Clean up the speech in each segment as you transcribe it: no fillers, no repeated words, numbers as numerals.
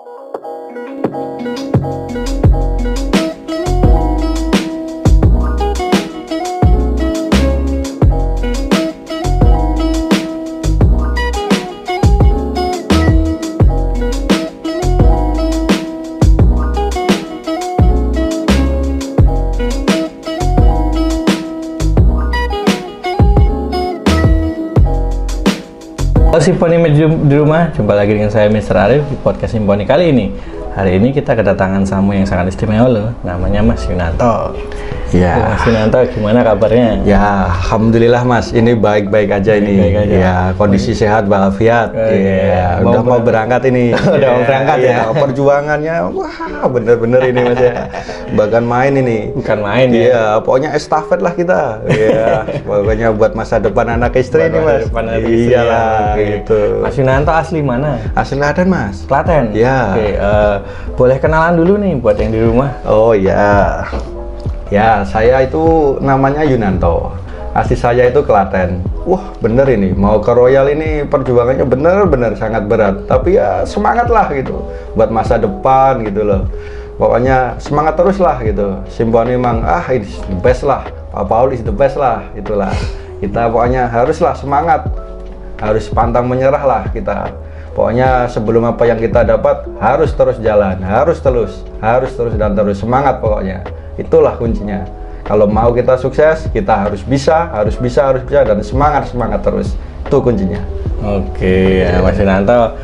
Halo Simponi Medium di rumah, jumpa lagi dengan saya Mr. Arif di podcast Simponi kali ini. Hari ini kita kedatangan tamu yang sangat istimewa loh, namanya Mas Yunanto. Ya. Mas Yunanto, gimana kabarnya? Ya, alhamdulillah Mas, ini baik-baik aja ini. Baik aja. Ya, kondisi sehat walafiat. Iya. Udah mau berangkat ini. Udah mau berangkat ya. Perjuangannya, wah bener-bener ini Mas ya. Bahkan main ini. Bukan main ya. Iya, pokoknya estafet lah kita. Iya, pokoknya buat masa depan anak istri ini Mas. Iyalah, ya. gitu. Mas Yunanto asli mana? Asli Klaten Mas. Klaten. Ya. Oke, boleh kenalan dulu nih buat yang di rumah. Oh ya. Ya, saya itu namanya Yunanto. Asli saya itu Klaten. Wah, bener ini. Mau ke Royal ini perjuangannya bener-bener sangat berat. Tapi ya semangat lah gitu. Buat masa depan gitu loh. Pokoknya semangat terus lah gitu. Simponi memang, it's the best lah. Pak Paul is the best lah. Itulah. Kita pokoknya haruslah semangat. Harus pantang menyerah lah kita. Pokoknya sebelum apa yang kita dapat, harus terus jalan. Harus terus dan terus. Semangat pokoknya. Itulah kuncinya. Kalau mau kita sukses, kita harus bisa dan semangat terus. Itu kuncinya. Oke, ya, Mas Yunanto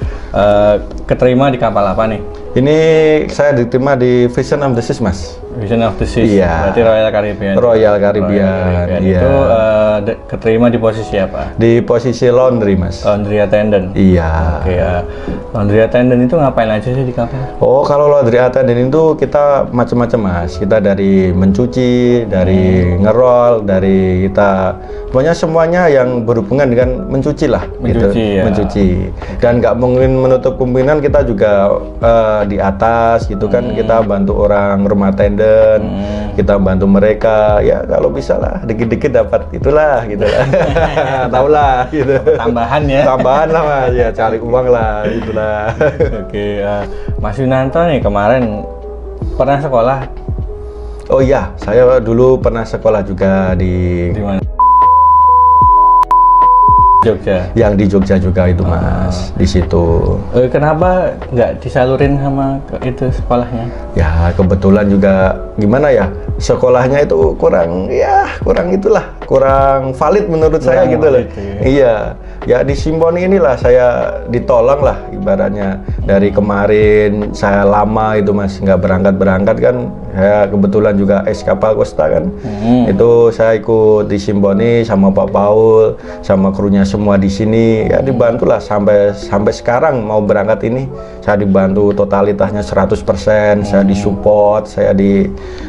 keterima di kapal apa nih? Ini saya diterima di Vision of the Seas, Mas. Vision of the Seas. Iya. Berarti Royal Caribbean. Royal Caribbean. Iya. Itu keterima di posisi apa? Di posisi laundry, Mas. Laundry attendant. Iya. Oke, laundry attendant itu ngapain aja sih di kapal? Oh, kalau laundry attendant itu kita macam-macam, Mas. Kita dari mencuci, dari ngerol, dari kita pokoknya semuanya yang berhubungan dengan mencuci lah. Mencuci, gitu. ya. Mencuci. Dan nggak mungkin menutup kemungkinan kita juga di atas gitu kan, kita bantu orang rumah tenden, kita bantu mereka ya kalau bisa lah dikit-dikit dapat itulah gitu lah. Tahu lah gitu. Tambahan ya. Tambahan lah Mas, ya cari uang lah itulah. Oke, Mas Yunanto nih kemarin pernah sekolah? Oh iya, saya dulu pernah sekolah juga di mana? Jogja. Yang di Jogja juga itu Mas, di situ. Kenapa nggak disalurin sama itu sekolahnya? Ya kebetulan juga gimana ya, sekolahnya itu kurang itulah, kurang valid menurut saya gitu loh. Iya, ya di Simponi inilah saya ditolong lah ibaratnya. Dari kemarin saya lama itu Mas nggak berangkat kan, saya kebetulan juga ex kapal Costa kan. Itu saya ikut di Simponi sama Pak Paul sama krunya semua di sini ya, dibantulah sampai sekarang mau berangkat ini saya dibantu totalitasnya 100%, saya disupport,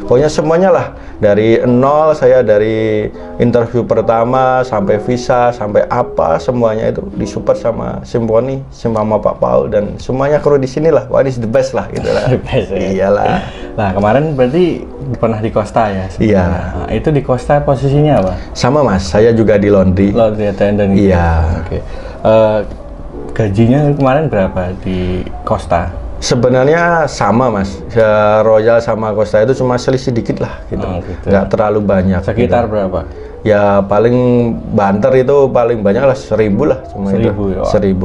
pokoknya semuanya lah dari nol, saya dari interview pertama sampai visa sampai apa semuanya itu disupport sama Simponi sama Pak Paul dan semuanya kru di sini lah. Wah, this is the best lah gitu lah. Iyalah. Nah kemarin berarti pernah di Costa ya? Iya. Nah, itu di Costa posisinya apa? Sama Mas, saya juga di laundry. Laundry attendant. Gitu. Iya. Oke. Gajinya kemarin berapa di Costa? Sebenarnya sama Mas, Royal sama Costa itu cuma selisih dikit lah gitu, gitu. Nggak terlalu banyak. Sekitar gitu. berapa? Ya paling banter itu paling banyak lah 1.000 lah cuma 1.000 itu. ya? 1.000.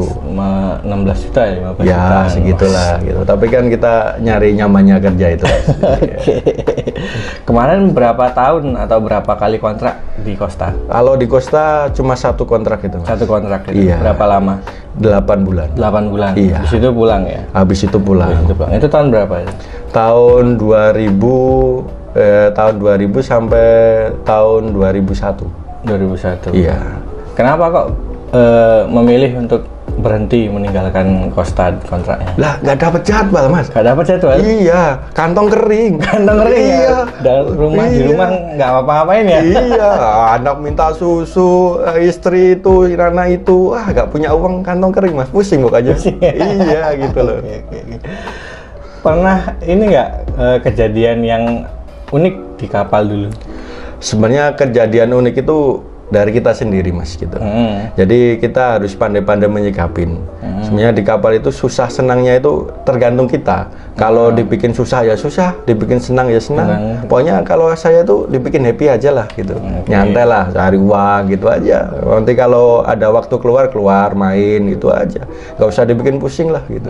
16 juta ya? 15 Ya juta, segitulah gitu. Tapi kan kita nyari nyamannya kerja itu. Kemarin berapa tahun atau berapa kali kontrak di Costa? Kalau di Costa cuma satu kontrak itu Mas. Satu kontrak itu? Iya. Berapa lama? 8 bulan. 8 bulan? Iya. Habis itu pulang ya? Habis itu pulang. Itu tahun berapa ya? Tahun 2000 sampai tahun 2001. 2001. Iya. Kenapa kok memilih untuk berhenti meninggalkan Costa kontraknya? Lah, nggak dapat jadwal Mas. Nggak dapat jadwal? Iya, kantong kering. Kantong kering iya. ya? Dan rumah di rumah nggak apa-apain ya? Iya, anak minta susu, istri itu, anak itu, nggak punya uang, kantong kering Mas, pusing mukanya. Iya, gitu loh. Oke. Pernah ini nggak kejadian yang unik di kapal dulu? Sebenarnya kejadian unik itu dari kita sendiri mas gitu. Jadi kita harus pandai-pandai menyikapin. Sebenarnya di kapal itu susah senangnya itu tergantung kita. Kalau dibikin susah ya susah, dibikin senang ya senang. Pokoknya kalau saya tuh dibikin happy aja lah gitu. Nyantai lah, cari uang gitu aja. Nanti kalau ada waktu keluar main gitu aja. Gak usah dibikin pusing lah gitu.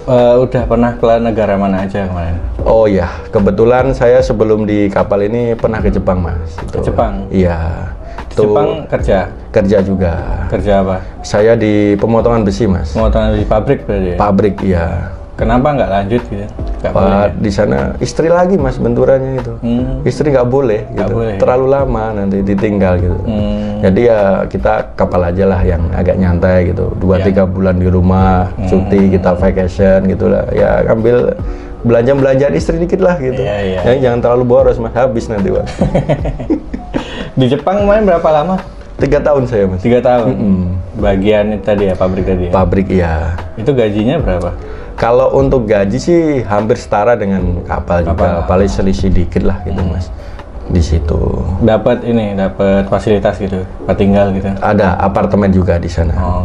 Udah pernah ke negara mana aja kemarin? Oh ya, kebetulan saya sebelum di kapal ini pernah ke Jepang mas. Ke Jepang? Iya. Jepang kerja? Kerja juga. Kerja apa? Saya di pemotongan besi mas. Pemotongan di pabrik berarti? Pabrik, iya. Kenapa nggak lanjut gitu? Di sana istri lagi mas benturannya itu. Istri nggak boleh gitu. Terlalu lama nanti ditinggal gitu. Jadi ya kita kapal aja lah yang agak nyantai gitu. 2-3 bulan di rumah, cuti kita vacation gitulah. Ya ambil belanja-belanjaan istri dikit lah gitu. Ya, jangan terlalu boros mas, habis nanti mas. Di Jepang kemarin berapa lama? 3 tahun saya mas. 3 tahun? Bagian itu tadi ya, pabrik tadi ya? Pabrik iya. Itu gajinya berapa? Kalau untuk gaji sih hampir setara dengan kapal juga, paling selisih dikit lah gitu mas. Di situ. Dapat fasilitas gitu, tempat tinggal gitu. Ada apartemen juga di sana.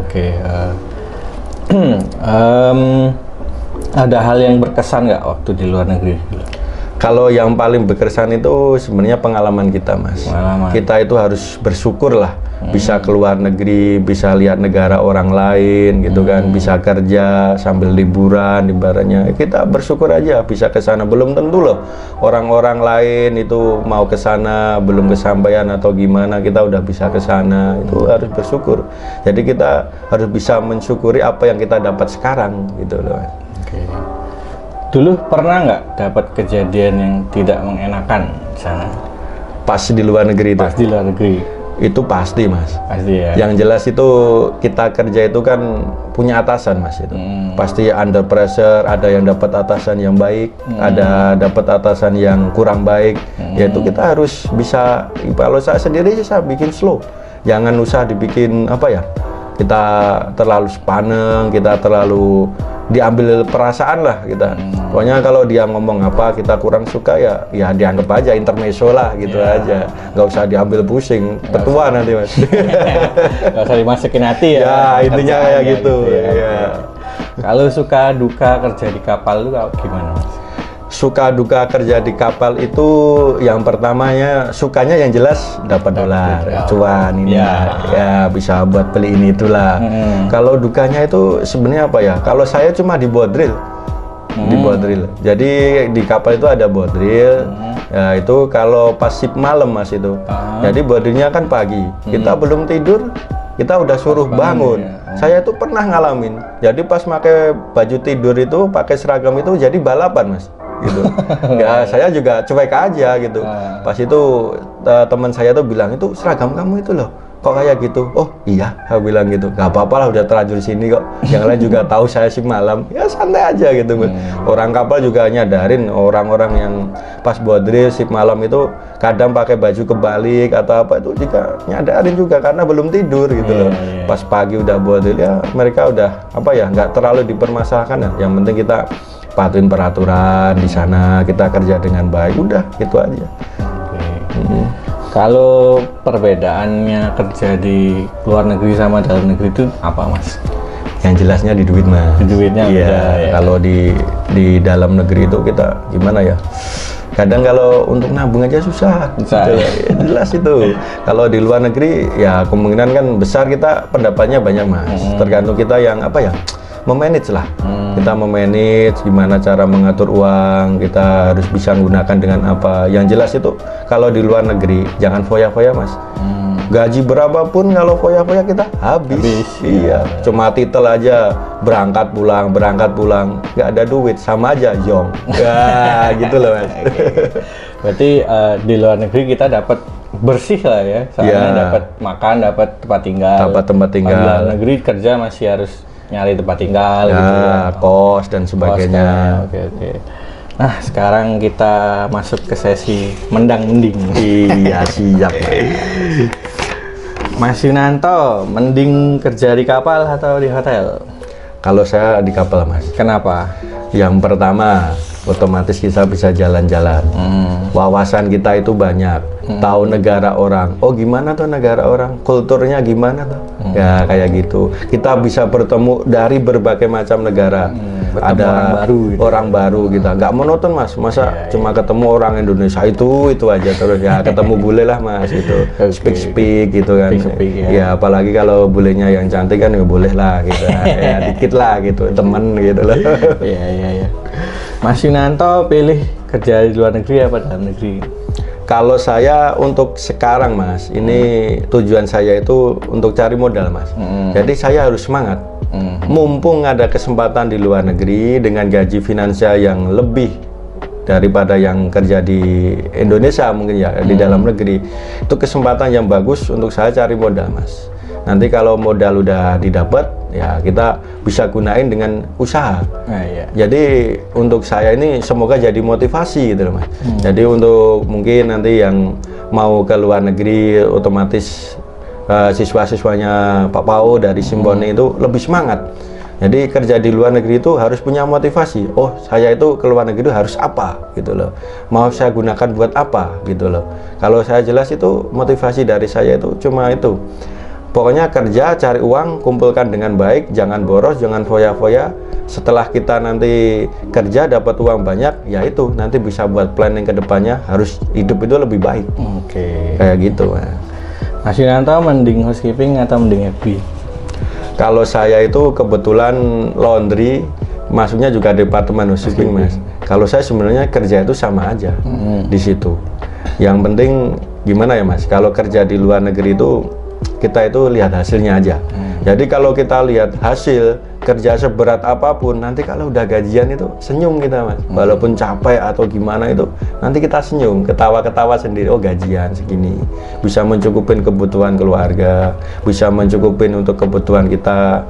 Ada hal yang berkesan nggak waktu di luar negeri? Kalau yang paling berkesan itu sebenarnya pengalaman kita mas. Kita itu harus bersyukur lah bisa keluar negeri, bisa lihat negara orang lain gitu kan, bisa kerja sambil liburan ibaratnya. Kita bersyukur aja bisa ke sana. Belum tentu loh orang-orang lain itu mau ke sana belum kesampaian atau gimana, kita udah bisa ke sana. Itu harus bersyukur. Jadi kita harus bisa mensyukuri apa yang kita dapat sekarang gitu loh. Dulu pernah nggak dapat kejadian yang tidak mengenakan di sana? Pas di luar negeri itu? Pas di luar negeri. Itu pasti mas. Pasti ya. Yang jelas itu kita kerja itu kan punya atasan mas itu. Pasti under pressure, ada yang dapat atasan yang baik, ada dapat atasan yang kurang baik. Yaitu kita harus bisa, kalau saya sendiri saya bikin slow. Jangan usah dibikin apa ya, kita terlalu sepaneng, kita terlalu diambil perasaan lah kita. Pokoknya kalau dia ngomong apa kita kurang suka ya dianggap aja intermezzo lah gitu aja. Nggak usah diambil pusing, petua nanti mas. Nggak usah dimasukin hati ya. Ya intinya kayak gitu. Kalau suka duka kerja di kapal itu gimana mas? Suka duka kerja di kapal itu yang pertamanya sukanya yang jelas dapat dolar, cuan ini ya bisa buat beli ini itulah. Kalau dukanya itu sebenarnya apa ya? Kalau saya cuma di bodril, di bodril. Jadi di kapal itu ada bodril. Ya itu kalau pas shift malam mas itu. Jadi bodrilnya kan pagi. Kita belum tidur, kita udah suruh bangun. Saya itu pernah ngalamin. Jadi pas pakai baju tidur itu, pakai seragam itu jadi balapan mas. Gitu. Ya saya juga cuek aja gitu. Pas itu teman saya tuh bilang, itu seragam kamu itu loh kok kayak gitu. Oh iya, saya bilang gitu. Gak apa-apa lah, udah terlanjur sini kok. Yang lain juga tahu saya shift malam. Ya santai aja gitu. Orang kapal juga nyadarin orang-orang yang pas bodril shift malam itu kadang pakai baju kebalik atau apa itu juga nyadarin juga karena belum tidur gitu loh. Pas pagi udah bodril ya mereka udah apa ya, nggak terlalu dipermasalahkan ya. Yang penting kita patuhin peraturan di sana, kita kerja dengan baik, udah gitu aja. Kalau perbedaannya kerja di luar negeri sama dalam negeri itu apa mas? Yang jelasnya di duit mas. Di duitnya beda ya. Kalau di dalam negeri itu kita gimana ya? Kadang kalau untuk nabung aja susah. Jelas itu. Kalau di luar negeri ya kemungkinan kan besar kita pendapatnya banyak mas. Tergantung kita yang apa ya, memanage lah. Kita memanage gimana cara mengatur uang, kita harus bisa menggunakan dengan apa. Yang jelas itu kalau di luar negeri jangan foya-foya mas. Gaji berapapun kalau foya-foya kita habis. Iya, cuma titel aja, berangkat pulang, nggak ada duit, sama aja jong. Ya gitu loh mas. Berarti di luar negeri kita dapat bersih lah ya, soalnya dapat makan, dapat tempat tinggal. Di luar negeri kerja masih harus nyari tempat tinggal ya, gitu ya, kos dan sebagainya. Oke. Nah sekarang kita masuk ke sesi mendang-mending. Iya siap. Mas Yunanto, mending kerja di kapal atau di hotel? Kalau saya di kapal mas. Kenapa? Yang pertama otomatis kita bisa jalan-jalan. Wawasan kita itu banyak, tahu negara orang. Oh gimana tuh negara orang, kulturnya gimana tuh? Ya kayak gitu. Kita bisa bertemu dari berbagai macam negara. Ada orang baru kita nggak monoton mas, masa cuma ketemu orang Indonesia itu aja terus ya ketemu bule lah mas itu speak gitu kan. Ya apalagi kalau bulenya yang cantik kan ya boleh lah gitu ya dikit lah gitu temen gitu loh. Iya. Mas Yunanto pilih kerja di luar negeri apa dalam negeri? Kalau saya untuk sekarang mas, ini tujuan saya itu untuk cari modal mas. Jadi saya harus semangat. Mumpung ada kesempatan di luar negeri dengan gaji finansial yang lebih daripada yang kerja di Indonesia mungkin ya di dalam negeri, itu kesempatan yang bagus untuk saya cari modal mas. Nanti kalau modal udah didapat ya kita bisa gunain dengan usaha. Jadi untuk saya ini semoga jadi motivasi gitu loh mas. Jadi untuk mungkin nanti yang mau ke luar negeri otomatis siswa-siswanya Pak Pao dari Simboni itu lebih semangat. Jadi kerja di luar negeri itu harus punya motivasi. Oh, saya itu ke luar negeri itu harus apa gitu loh. Mau saya gunakan buat apa gitu loh. Kalau saya jelas itu motivasi dari saya itu cuma itu. Pokoknya kerja, cari uang, kumpulkan dengan baik, jangan boros, jangan foya-foya. Setelah kita nanti kerja dapat uang banyak, ya itu nanti bisa buat planning ke depannya harus hidup itu lebih baik. Kayak gitu. Mas Yunanto mending housekeeping atau mending FB? Kalau saya itu kebetulan laundry, masuknya juga departemen housekeeping mas. Kalau saya sebenarnya kerja itu sama aja di situ. Yang penting gimana ya mas? Kalau kerja di luar negeri itu kita itu lihat hasilnya aja. Jadi kalau kita lihat hasil kerja seberat apapun, nanti kalau udah gajian itu senyum kita mas. Walaupun capek atau gimana itu, nanti kita senyum, ketawa-ketawa sendiri. Oh gajian segini, bisa mencukupin kebutuhan keluarga, bisa mencukupin untuk kebutuhan kita,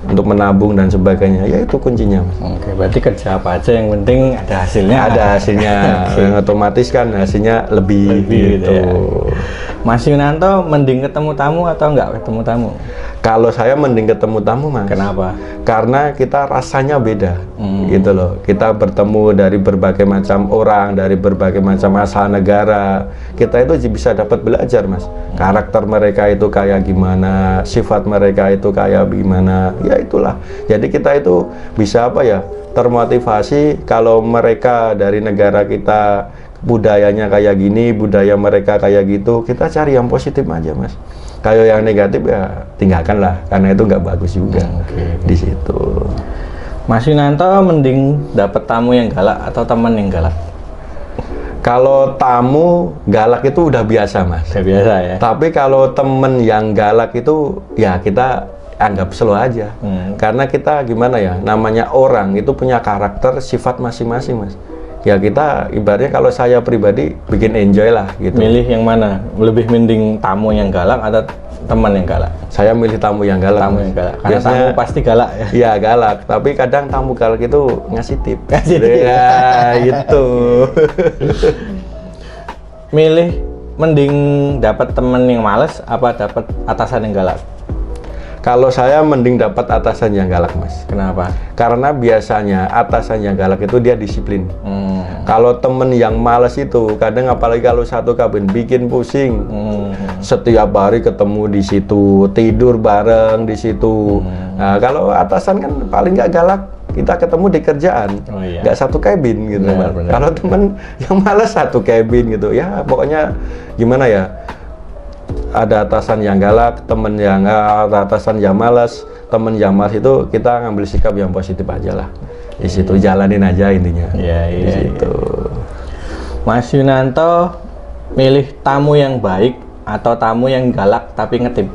untuk menabung dan sebagainya. Ya itu kuncinya mas. Berarti kerja apa aja yang penting ada hasilnya. Ada hasilnya, yang otomatis kan hasilnya lebih gitu. Ya. Mas Yunanto mending ketemu tamu atau enggak ketemu tamu? Kalau saya mending ketemu tamu mas. Kenapa? Karena kita rasanya beda gitu loh. Kita bertemu dari berbagai macam orang, dari berbagai macam asal negara. Kita itu bisa dapat belajar mas. Karakter mereka itu kayak gimana, sifat mereka itu kayak gimana. Ya itulah. Jadi kita itu bisa apa ya, termotivasi kalau mereka dari negara kita budayanya kayak gini, budaya mereka kayak gitu, kita cari yang positif aja mas. Kalau yang negatif ya tinggalkan lah, karena itu nggak bagus juga di situ. Mas Yunanto mending dapat tamu yang galak atau teman yang galak? Kalau tamu galak itu udah biasa mas. Udah biasa ya. Tapi kalau temen yang galak itu ya kita anggap slow aja. Karena kita gimana ya, namanya orang itu punya karakter, sifat masing-masing mas. Ya kita ibaratnya kalau saya pribadi bikin enjoy lah gitu. Milih yang mana? Lebih mending tamu yang galak atau teman yang galak? Saya milih tamu yang galak. Tamu yang galak. Karena biasanya, tamu pasti galak ya? Iya galak, tapi kadang tamu galak itu ngasih tip. Ya itu. Milih mending dapat teman yang males apa dapat atasan yang galak? Kalau saya mending dapat atasan yang galak mas. Kenapa? Karena biasanya atasan yang galak itu dia disiplin. Kalau temen yang males itu kadang apalagi kalau satu kabin bikin pusing. Setiap hari ketemu di situ, tidur bareng di situ. Nah kalau atasan kan paling nggak galak, kita ketemu di kerjaan, nggak satu kabin gitu. Kalau temen yang males satu kabin gitu, ya pokoknya gimana ya? Ada atasan yang galak, temen yang ada atasan yang malas, temen yang malas itu kita ngambil sikap yang positif aja lah. Di situ jalanin aja intinya. Di situ. Mas Yunanto milih tamu yang baik atau tamu yang galak tapi ngetip?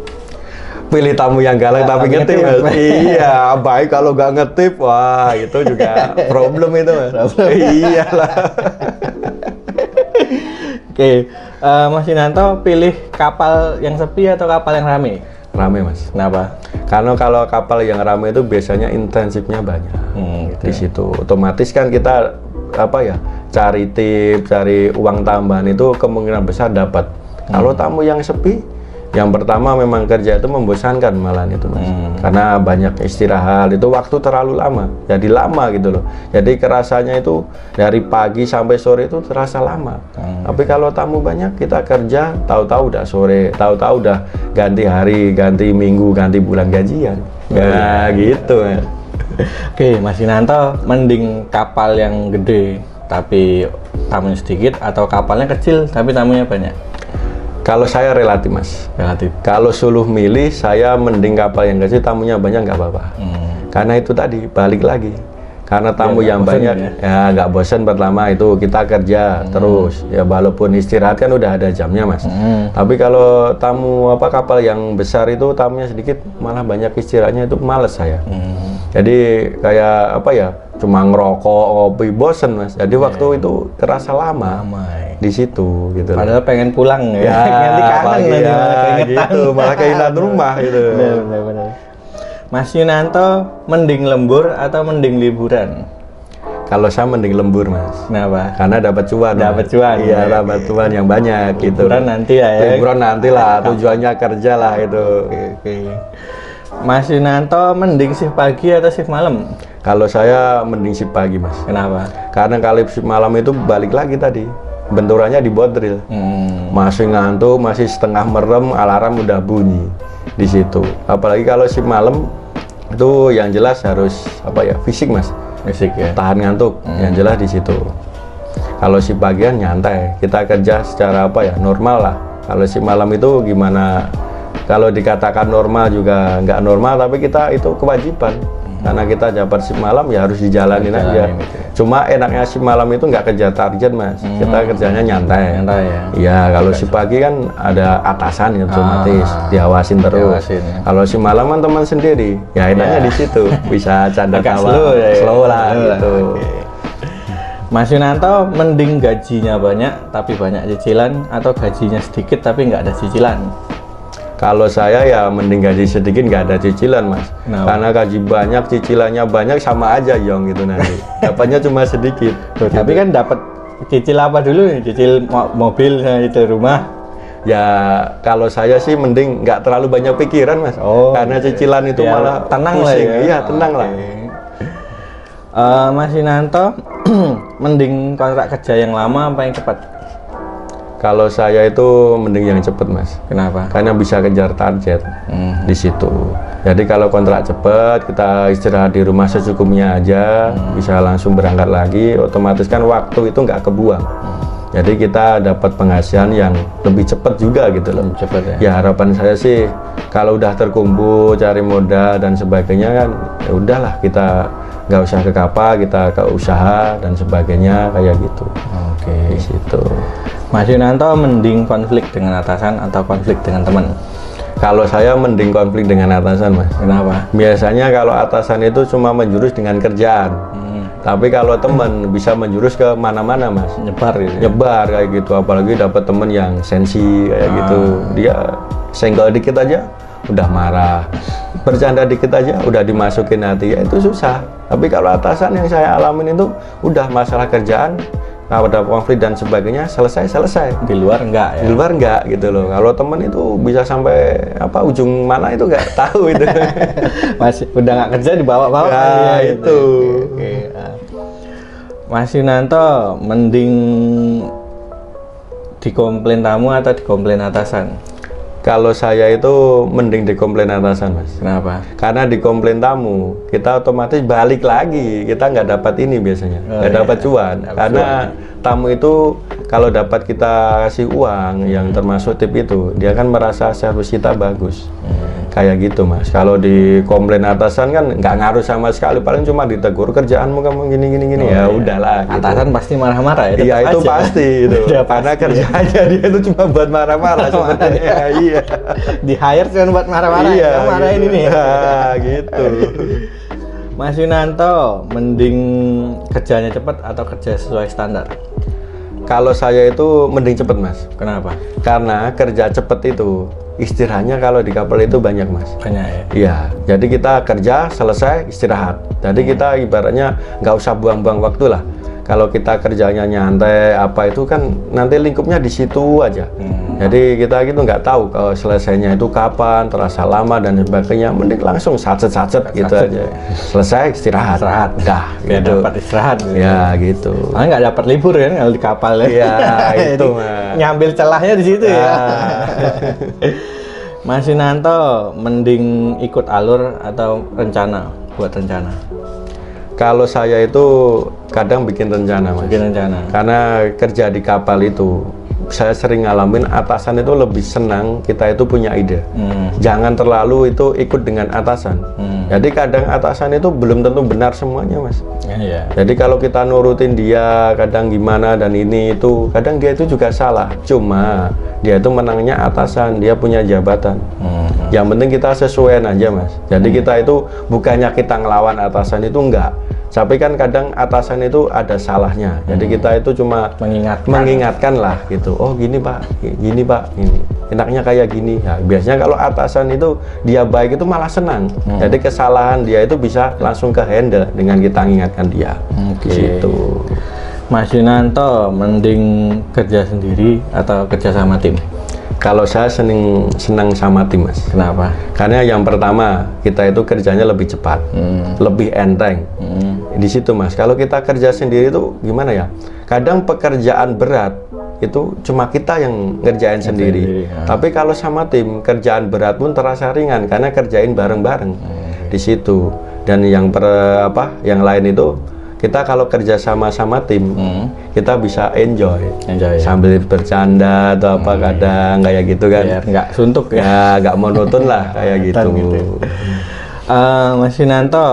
Pilih tamu yang galak tapi ngetip. Iya, baik kalau nggak ngetip, wah itu juga problem itu mas. Iyalah. Mas Yunanto pilih kapal yang sepi atau kapal yang rame? Rame mas. Kenapa? Karena kalau kapal yang rame itu biasanya intensifnya banyak. Gitu di situ. Otomatis kan kita apa ya, cari tip, cari uang tambahan itu kemungkinan besar dapat. Kalau tamu yang sepi, Yang pertama memang kerja itu membosankan malahan itu mas, karena banyak istirahat, itu waktu terlalu lama, jadi lama gitu loh. Jadi kerasanya itu dari pagi sampai sore itu terasa lama. Tapi kalau tamu banyak, kita kerja, tahu-tahu udah sore, tahu-tahu udah ganti hari, ganti minggu, ganti bulan gajian. Ya gitu ya. Oke, Mas Yunanto, mending kapal yang gede tapi tamunya sedikit atau kapalnya kecil tapi tamunya banyak? Kalau saya relatif mas, Relatif. kalau suruh milih, saya mending kapal yang kecil, tamunya banyak nggak apa-apa. Karena itu tadi, balik lagi. Karena tamu yang banyak, ya nggak bosan. Pertama itu kita kerja terus, ya walaupun istirahat kan udah ada jamnya mas. Tapi kalau tamu kapal yang besar itu tamunya sedikit, malah banyak istirahatnya, itu males saya. Jadi kayak cuma ngerokok, kopi, bosen mas. Jadi waktu itu terasa lama di situ gitu. Padahal pengen pulang ya. Nanti kangen gitu, malah keinginan rumah gitu. Benar. Mas Yunanto, mending lembur atau mending liburan? Kalau saya mending lembur mas. Kenapa? Karena dapat cuan. Dapat cuan. Iya, dapat cuan yang banyak gitu. Liburan nanti ya. Liburan nanti lah, tujuannya kerja lah itu. Oke. Mas Yunanto, mending shift pagi atau shift malam? Kalau saya mending shift pagi mas. Kenapa? Karena kalau shift malam itu balik lagi tadi, benturannya di bodril. Masih ngantuk, masih setengah merem, alarm udah bunyi di situ. Apalagi kalau shift malam itu yang jelas harus fisik mas. Fisik ya. Tahan ngantuk, yang jelas di situ. Kalau shift pagian nyantai, kita kerja secara normal lah. Kalau shift malam itu gimana? Kalau dikatakan normal juga nggak normal, tapi kita itu kewajiban. Karena kita dapat shift malam ya harus dijalanin aja. Gitu. Cuma enaknya shift malam itu nggak kejar target mas. Kita kerjanya nyantai. Ya. Iya, kalau shift pagi kan ada atasan ya, otomatis diawasin terus. Ya. Kalau shift malam kan teman sendiri. Ya enaknya di situ, bisa canda tawa, slow lah gitu. Okay. Mas Yunanto, mending gajinya banyak tapi banyak cicilan atau gajinya sedikit tapi nggak ada cicilan? Kalau saya ya mending gaji sedikit nggak ada cicilan mas. Karena gaji banyak, cicilannya banyak, sama aja Yong gitu nanti. Dapatnya cuma sedikit. Tapi kan dapat cicil apa dulu nih? Cicil mobil, cicil rumah. Ya kalau saya sih mending nggak terlalu banyak pikiran mas. Karena cicilan itu malah tenang pusing. lah ya. Iya tenang lah. Mas Yunanto, mending kontrak kerja yang lama apa yang cepat? Kalau saya itu mending yang cepet mas. Kenapa? Karena bisa kejar target di situ. Jadi kalau kontrak cepet, kita istirahat di rumah secukupnya aja, bisa langsung berangkat lagi. Otomatis kan waktu itu nggak kebuang. Jadi kita dapat penghasilan yang lebih cepat juga gitu loh. Cepet ya. Ya harapan saya sih kalau udah terkumpul, cari modal dan sebagainya kan, ya udahlah kita nggak usah ke kapal, kita ke usaha dan sebagainya kayak gitu. Di situ. Mas Yunanto, mending konflik dengan atasan atau konflik dengan teman? Kalau saya mending konflik dengan atasan mas. Kenapa? Biasanya kalau atasan itu cuma menjurus dengan kerjaan. Tapi kalau teman bisa menjurus ke mana-mana mas. Nyebar gitu. Nyebar kayak gitu. Apalagi dapat teman yang sensi kayak gitu. Dia senggol dikit aja udah marah. Bercanda dikit aja udah dimasukin hati. Ya itu susah. Tapi kalau atasan yang saya alamin itu udah masalah kerjaan, ada konflik dan sebagainya, selesai. Di luar enggak ya? Di luar enggak gitu loh. Kalau temen itu bisa sampai ujung mana itu enggak tahu itu. Masih udah nggak kerja dibawa-bawa. Ya, itu. Oke. Mas Yunanto, mending dikomplain tamu atau dikomplain atasan? Kalau saya itu mending dikomplain atasan mas. Kenapa? Karena dikomplain tamu, kita otomatis balik lagi, kita nggak dapat ini biasanya, nggak dapat cuan. Karena tamu itu kalau dapat kita kasih uang yang termasuk tip itu, dia kan merasa servis kita bagus. Kayak gitu mas. Kalau dikomplain atasan kan nggak ngaruh sama sekali, paling cuma ditegur kerjaanmu kamu gini. Ya udahlah. Gitu. Atasan pasti marah-marah ya? Iya itu aja. Pasti itu. Karena kerjanya dia itu cuma buat marah-marah sebenarnya. Iya. Di hire cuma buat marah-marah. Iya. Marahin Gitu. ini. Gitu. Mas Yunanto, mending kerjanya cepat atau kerja sesuai standar? Kalau saya itu mending cepet mas. Kenapa? Karena kerja cepet itu istirahatnya kalau di kapal itu banyak mas. Banyak ya? Iya. Jadi kita kerja selesai istirahat. Jadi kita ibaratnya nggak usah buang-buang waktu lah. Kalau kita kerjanya nyantai apa itu kan nanti lingkupnya di situ aja. Jadi kita gitu nggak tahu kalau selesainya itu kapan, terasa lama dan sebagainya. Mending langsung sacet gitu aja. Selesai istirahat. Dah. Biar Gitu. dapat istirahat. Gitu. Ya gitu. Soalnya nggak dapat libur kan kalau di kapal ya. Iya itu Jadi, Mas. nyambil celahnya di situ ya. Mas Yunanto mending ikut alur atau buat rencana? Kalau saya itu kadang bikin rencana Mas. Bikin rencana. Karena kerja di kapal itu saya sering ngalamin atasan itu lebih senang kita itu punya ide. Jangan terlalu itu ikut dengan atasan. Jadi kadang atasan itu belum tentu benar semuanya Mas. Iya. Jadi kalau kita nurutin dia kadang gimana dan ini itu kadang dia itu juga salah. Cuma dia itu menangnya atasan, dia punya jabatan. Yang penting kita sesuaian aja Mas. Jadi kita itu bukannya kita ngelawan atasan itu enggak. Tapi kan kadang atasan itu ada salahnya. Jadi kita itu cuma mengingatkan lah gitu. Oh gini Pak, gini. Enaknya kayak gini. Nah, biasanya kalau atasan itu dia baik itu malah senang. Jadi kesalahan dia itu bisa langsung ke handle dengan kita mengingatkan dia. Gitu. Mas Yunanto mending kerja sendiri atau kerja sama tim? Kalau saya senang sama tim Mas. Kenapa? Karena yang pertama kita itu kerjanya lebih cepat, lebih enteng. Di situ Mas. Kalau kita kerja sendiri itu gimana ya? Kadang pekerjaan berat itu cuma kita yang ngerjain sendiri. Tapi kalau sama tim kerjaan berat pun terasa ringan karena kerjain bareng-bareng di situ. Dan yang lain itu kita kalau kerja sama tim kita bisa enjoy sambil bercanda atau apa kadang kayak gitu kan. Biar nggak suntuk ya, nggak monoton lah kayak gitu. Mas Yunanto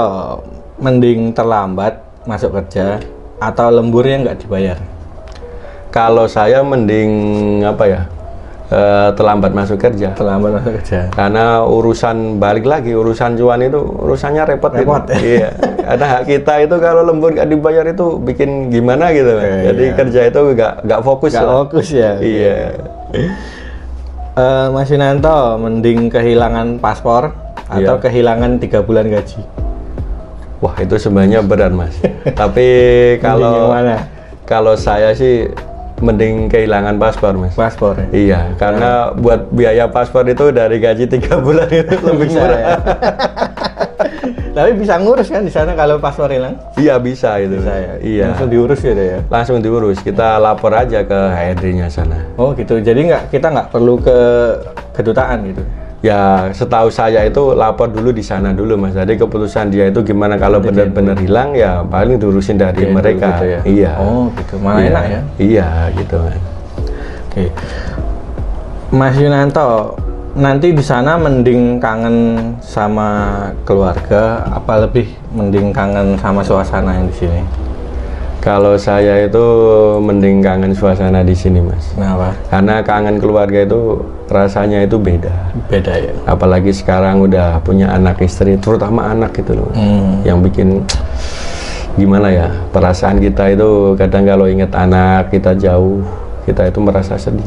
mending terlambat masuk kerja atau lemburnya nggak dibayar? Kalau saya mending terlambat masuk kerja. Karena urusan balik lagi, urusan cuan itu urusannya repot. Iya. Karena hak kita itu kalau lembur nggak dibayar itu bikin gimana gitu. Jadi kerja itu nggak fokus. Fokus ya. Iya. Mas Yunanto mending kehilangan paspor atau kehilangan 3 bulan gaji? Wah itu sebenarnya berat Mas. Tapi kalau saya sih mending kehilangan paspor Mas. Paspor ya? Iya, karena buat biaya paspor itu dari gaji 3 bulan itu lebih murah. Ya. Tapi bisa ngurus kan di sana kalau paspor hilang? Iya bisa itu. Bisa ya? Iya. Langsung diurus gitu ya? Langsung diurus, kita lapor aja ke HRD-nya sana. Oh gitu, jadi kita nggak perlu ke kedutaan gitu? Ya setahu saya itu lapor dulu di sana dulu Mas. Jadi keputusan dia itu gimana kalau benar-benar hilang ya paling diurusin dari mereka. Gitu ya? Iya. Oh gitu, malah enak ya? Iya gitu Mas. Oke. Mas Yunanto, nanti di sana mending kangen sama keluarga apa lebih mending kangen sama suasana yang di sini? Kalau saya itu mending kangen suasana di sini Mas. Kenapa? Karena kangen keluarga itu rasanya itu beda. Beda ya. Apalagi sekarang udah punya anak istri, terutama anak gitu loh. Yang bikin gimana ya? Perasaan kita itu kadang kalau ingat anak kita jauh, kita itu merasa sedih.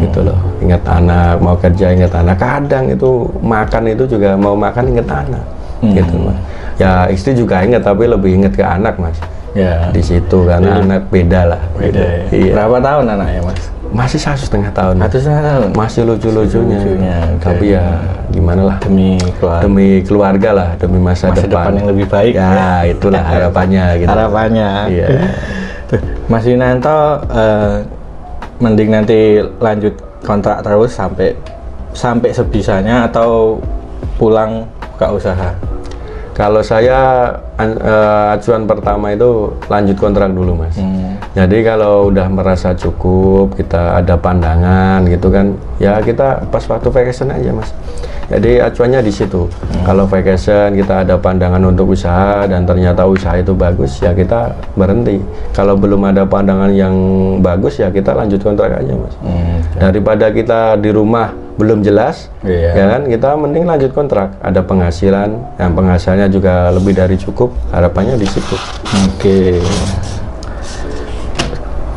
Gitu loh. Ingat anak, mau kerja ingat anak. Kadang itu makan itu juga mau makan ingat anak. Gitu Mas. Ya istri juga ingat tapi lebih ingat ke anak Mas. Ya. Di situ karena anak beda lah. Beda. Gitu. Ya. Berapa tahun anaknya Mas? Masih 1,5 tahun. 1,5 tahun. Masih lucu-lucunya. Tapi ya gimana lah. Demi keluarga lah, demi masa depan yang lebih baik. Ya itulah harapannya. Gitu. Harapannya. Iya. Mas Yunanto mending nanti lanjut kontrak terus sampai sebisanya atau pulang buka usaha? Kalau saya acuan pertama itu lanjut kontrak dulu Mas. Jadi kalau udah merasa cukup, kita ada pandangan gitu kan, ya kita pas waktu vacation aja Mas. Jadi acuannya di situ. Kalau vacation kita ada pandangan untuk usaha dan ternyata usaha itu bagus, ya kita berhenti. Kalau belum ada pandangan yang bagus, ya kita lanjut kontrak aja Mas. Daripada kita di rumah belum jelas, ya kan, kita mending lanjut kontrak. Ada penghasilan, yang penghasilannya juga lebih dari cukup, harapannya di situ. Oke.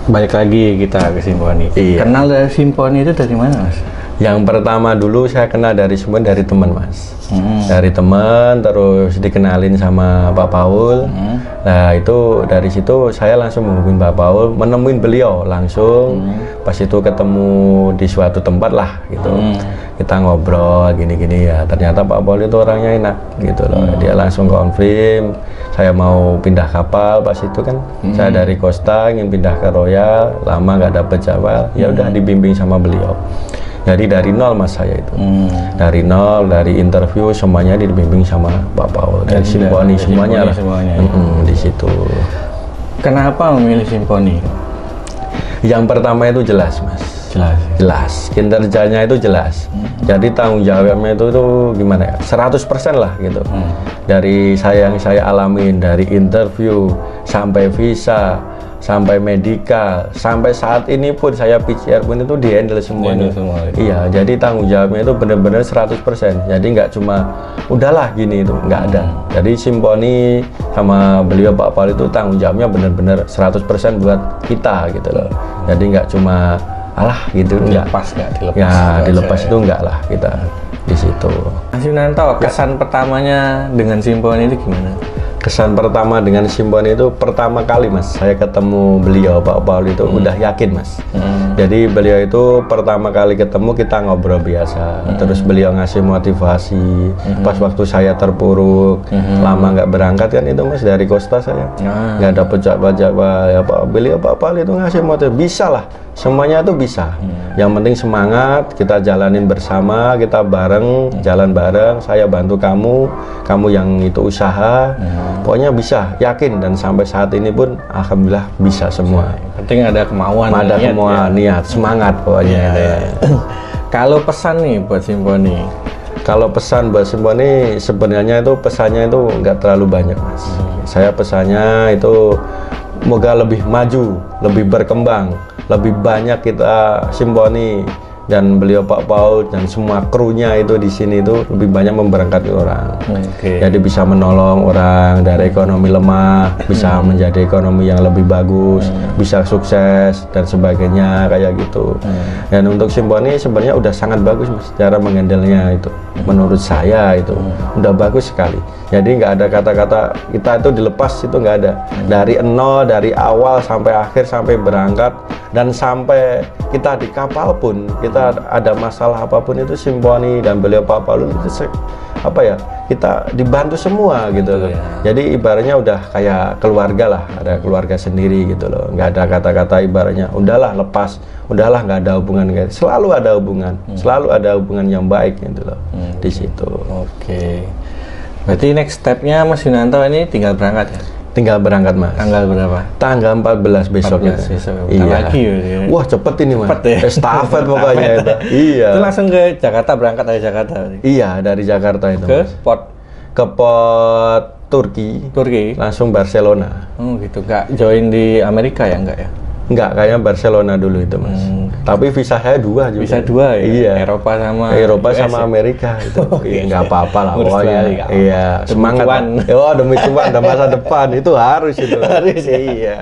Balik lagi kita ke Simponi. Kenal dari Simponi itu dari mana Mas? Yang pertama dulu saya kenal dari Simponi dari teman Mas. Dari teman, terus dikenalin sama Pak Paul. Nah itu dari situ saya langsung menghubungi Pak Paul, menemuin beliau langsung. Pas itu ketemu di suatu tempat lah gitu. Kita ngobrol gini-gini ya. Ternyata Pak Paul itu orangnya enak gitu loh. Dia langsung konfirm saya mau pindah kapal. Pas itu kan saya dari Costa ingin pindah ke Royal, lama nggak dapet jadwal. Ya udah dibimbing sama beliau. Jadi dari nol mas saya itu, dari nol, dari interview semuanya dibimbing sama Pak Paul, dari Simponi semuanya lah, di situ. Kenapa memilih Simponi? Yang pertama itu jelas mas, jelas, kinerjanya itu jelas. Jadi tanggung jawabnya itu gimana ya, 100% lah gitu. Dari yang saya alamin, dari interview sampai visa, sampai medikal, sampai saat ini pun saya PCR pun itu di-handle semuanya. Iya, jadi tanggung jawabnya itu benar-benar 100%. Jadi nggak cuma udahlah gini itu, nggak ada. Jadi Simponi sama beliau Pak Paul itu tanggung jawabnya benar-benar 100% buat kita gitu loh. Jadi nggak cuma alah gitu, dilepas. Ya, dilepas itu enggak lah kita di situ. Mas Yunanto, kesan pertamanya dengan Simponi itu gimana? Kesan pertama dengan Simponi itu pertama kali mas saya ketemu beliau Pak Paul itu udah yakin mas. Jadi beliau itu pertama kali ketemu kita ngobrol biasa, terus beliau ngasih motivasi. Pas waktu saya terpuruk lama nggak berangkat kan itu mas, dari Costa saya nggak dapet jadwal ya Pak, beliau Pak Paul itu ngasih motivasi, bisa lah semuanya tuh bisa. Yang penting semangat, kita jalanin bersama, kita bareng, jalan bareng, saya bantu kamu yang itu usaha, pokoknya bisa, yakin. Dan sampai saat ini pun alhamdulillah bisa semua. Penting ada kemauan, ada niat, kemauan, niat, semangat pokoknya. Kalau pesan nih buat Simponi? Kalau pesan buat Simponi sebenarnya itu pesannya itu nggak terlalu banyak mas. Saya pesannya itu semoga lebih maju, lebih berkembang, lebih banyak kita Simponi dan beliau Pak Paul dan semua krunya itu di sini itu lebih banyak memberangkati orang. Jadi bisa menolong orang dari ekonomi lemah, bisa menjadi ekonomi yang lebih bagus, bisa sukses dan sebagainya kayak gitu. Dan untuk Simponi sebenarnya udah sangat bagus mas, cara mengendalinya itu. Menurut saya itu udah bagus sekali. Jadi nggak ada kata-kata kita itu dilepas, itu nggak ada. Dari nol, dari awal sampai akhir, sampai berangkat dan sampai kita di kapal pun kita ada masalah apapun itu Simponi dan beliau Pak Paul itu apa ya, kita dibantu semua gitu loh. Jadi ibaratnya udah kayak keluarga lah, ada keluarga sendiri gitu loh. Nggak ada kata-kata ibaratnya udahlah lepas, udahlah nggak ada hubungan, selalu ada hubungan, selalu ada hubungan yang baik gitu loh di situ. Berarti next stepnya Mas Yunanto ini tinggal berangkat ya? Tinggal berangkat mas. Tanggal berapa? Tanggal 14 besok. 14 besok. Iya. Lagi ya. Wah cepet ini mas. Cepet ya? Estafet pokoknya itu. Iya. Itu langsung ke Jakarta, berangkat dari Jakarta? Iya, dari Jakarta itu ke mas. Ke port Turki. Langsung Barcelona. Oh gitu, nggak join di Amerika ya? Enggak ya? Enggak, kayaknya Barcelona dulu itu mas. Tapi visa saya 2 juga. Visa 2 ya? Iya. Eropa sama US Amerika itu. Nggak apa-apa lah pokoknya. Iya, semangat. Oh demi cuan, dan masa depan itu harus itu. Harus ya? Iya.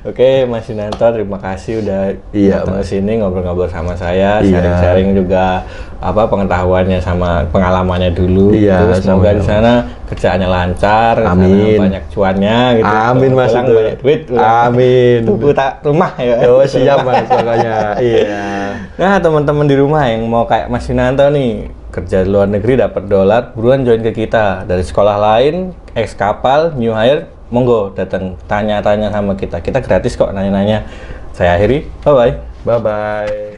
Oke Mas Yunanto, terima kasih udah datang ke sini ngobrol-ngobrol sama saya, sharing-sharing juga pengetahuannya sama pengalamannya dulu. Iya, semoga di sana kerjaannya lancar, amin, banyak cuannya gitu. Amin mas, itu banyak duit. Amin. Tunggu rumah ya. Oh siap mas, pokoknya. Iya. Nah teman-teman di rumah yang mau kayak Mas Yunanto nih, kerja di luar negeri dapat dolar, buruan join ke kita. Dari sekolah lain, ex kapal, new hire, monggo datang tanya-tanya sama kita. Kita gratis kok nanya-nanya. Saya akhiri, bye-bye. Bye-bye.